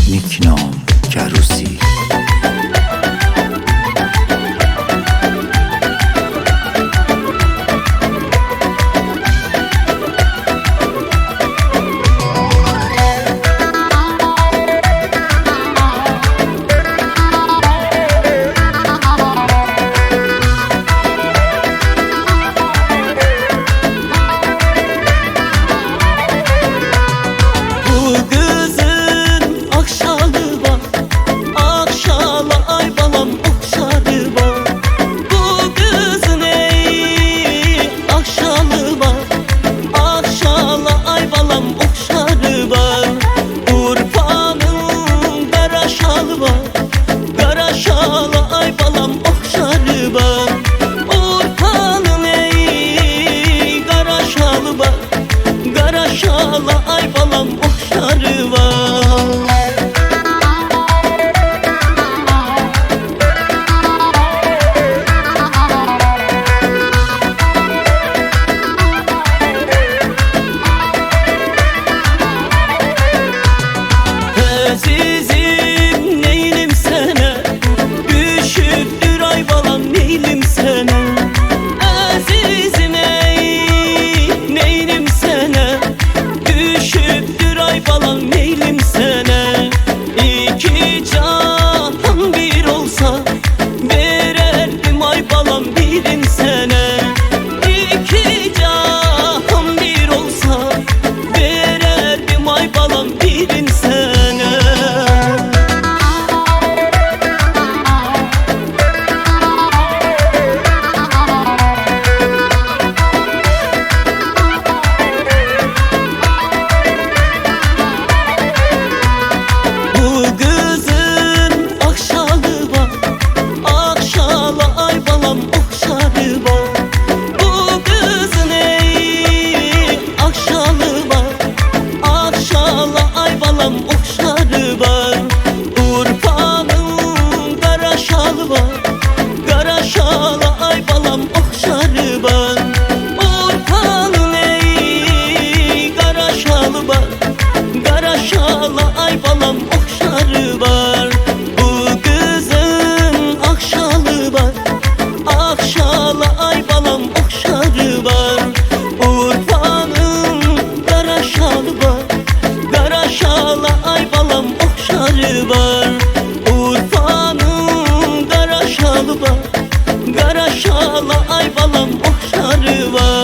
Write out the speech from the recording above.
نیکنام کروسی. Azizim neylim sana, düşüktür ay balam neylim sana. Azizim ey neylim sana, düşüktür ay balam neylim sana. İki cahan bir olsa verirdim ay balam birin sana. İki cahan bir olsa verirdim ay balam birin sana. Okşarı var, Urfa'nın kara şalı var. Kara şalı ay balam okşarı var. Urfa'nın ey kara şalı var. Kara şalı ay balam okşarı var. Bu kızın akşalı var. Akşalı ay balam okşarı var. Urfa'nın kara şalı var. Kara şalı ay balam okşarı var. Urfa'nın kara şalı var. Kara şalı ay balam okşarı var.